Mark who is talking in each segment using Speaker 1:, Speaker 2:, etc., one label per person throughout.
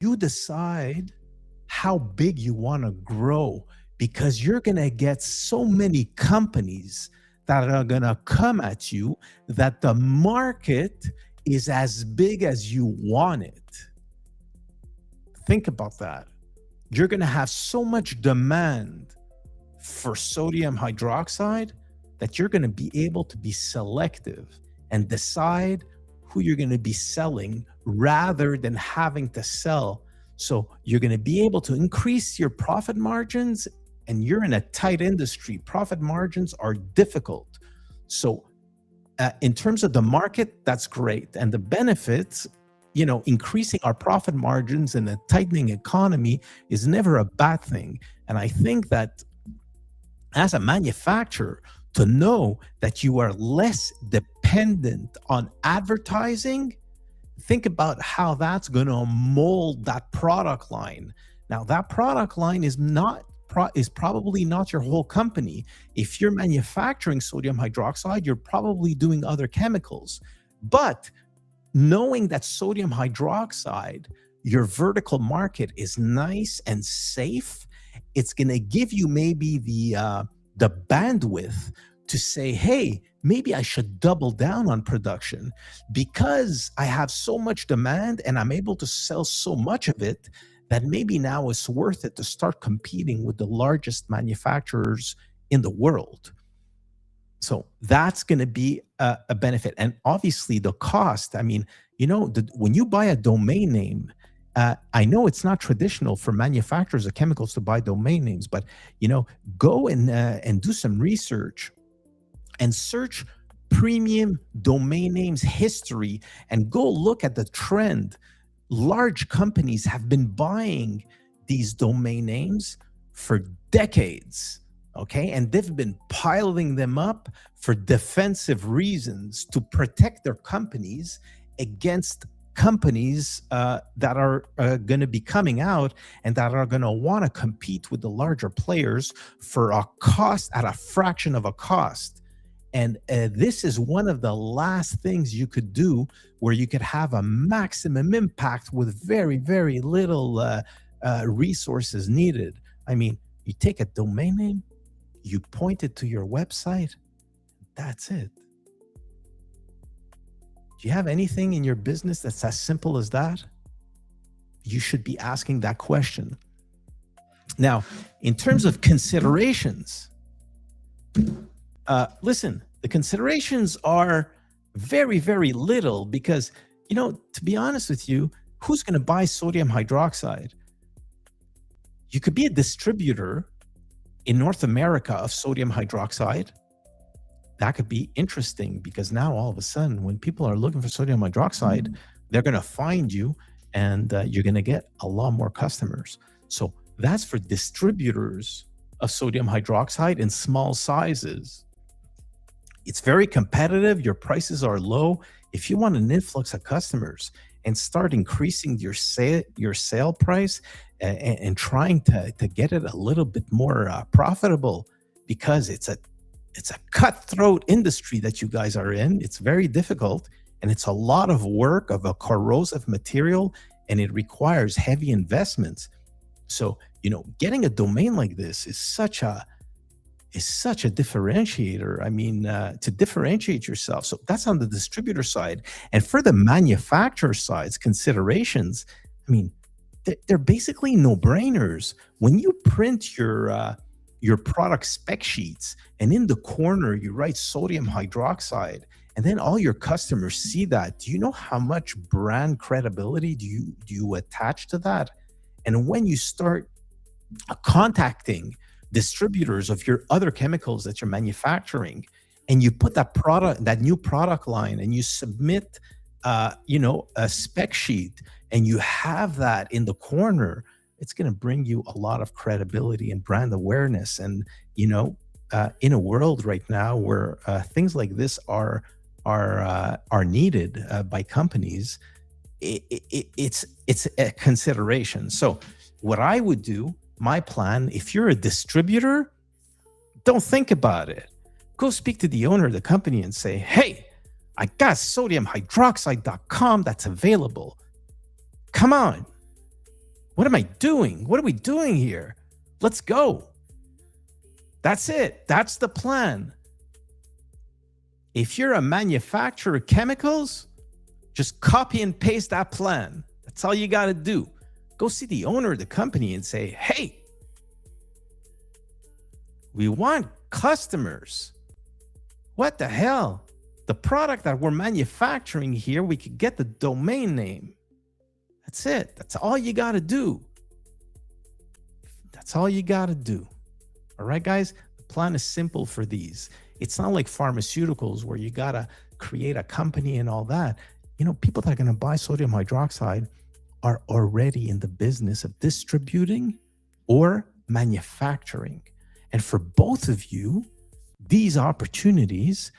Speaker 1: You decide how big you want to grow, because you're going to get so many companies that are going to come at you that the market is as big as you want it. Think about that. You're going to have so much demand for sodium hydroxide that you're going to be able to be selective and decide who you're going to be selling rather than having to sell. So you're going to be able to increase your profit margins, and you're in a tight industry. Profit margins are difficult. So in terms of the market, that's great. And the benefits, increasing our profit margins in a tightening economy is never a bad thing. And I think that as a manufacturer, to know that you are less dependent on advertising, think about how that's going to mold that product line. Now, that product line is probably not your whole company. If you're manufacturing sodium hydroxide, you're probably doing other chemicals. But knowing that sodium hydroxide, your vertical market is nice and safe, it's going to give you maybe the bandwidth to say, hey, maybe I should double down on production because I have so much demand and I'm able to sell so much of it that maybe now it's worth it to start competing with the largest manufacturers in the world. So that's going to be a benefit. And obviously the cost, I mean, when you buy a domain name, I know it's not traditional for manufacturers of chemicals to buy domain names, but go and do some research and search premium domain names history and go look at the trend. Large companies have been buying these domain names for decades, okay? And they've been piling them up for defensive reasons to protect their companies against companies that are going to be coming out and that are going to want to compete with the larger players for a cost at a fraction of a cost. And this is one of the last things you could do where you could have a maximum impact with very, very little resources needed. I mean, you take a domain name, you point it to your website, that's it. Do you have anything in your business that's as simple as that? You should be asking that question. Now, in terms of considerations, listen, the considerations are very, very little because, to be honest with you, who's going to buy sodium hydroxide? You could be a distributor in North America of sodium hydroxide. That could be interesting because now all of a sudden, when people are looking for sodium hydroxide, they're going to find you and you're going to get a lot more customers. So that's for distributors of sodium hydroxide in small sizes. It's very competitive. Your prices are low. If you want an influx of customers and start increasing your sale price and trying to get it a little bit more profitable, because it's a cutthroat industry that you guys are in. It's very difficult and it's a lot of work of a corrosive material and it requires heavy investments. So, getting a domain like this is such a differentiator. I mean, to differentiate yourself. So that's on the distributor side. And for the manufacturer side's considerations, I mean, they're basically no-brainers. When you print your product spec sheets and in the corner you write sodium hydroxide and then all your customers see that, do you know how much brand credibility do you attach to that? And when you start contacting distributors of your other chemicals that you're manufacturing and you put that new product line and you submit a spec sheet and you have that in the corner, it's going to bring you a lot of credibility and brand awareness. And, in a world right now where things like this are needed by companies, it's a consideration. So what I would do, my plan, if you're a distributor, don't think about it. Go speak to the owner of the company and say, hey, I got sodiumhydroxide.com that's available. Come on. What am I doing? What are we doing here? Let's go. That's it. That's the plan. If you're a manufacturer of chemicals, just copy and paste that plan. That's all you got to do. Go see the owner of the company and say, hey, we want customers. What the hell? The product that we're manufacturing here, we could get the domain name. That's it. That's all you got to do. That's all you got to do. All right, guys? The plan is simple for these. It's not like pharmaceuticals where you got to create a company and all that. You know, people that are going to buy sodium hydroxide are already in the business of distributing or manufacturing. And for both of you, these opportunities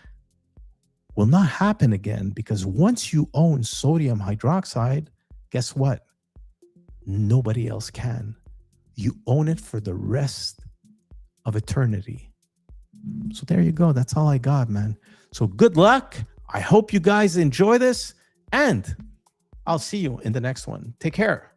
Speaker 1: will not happen again, because once you own sodium hydroxide, guess what? Nobody else can. You own it for the rest of eternity. So there you go. That's all I got, man. So good luck. I hope you guys enjoy this, and I'll see you in the next one. Take care.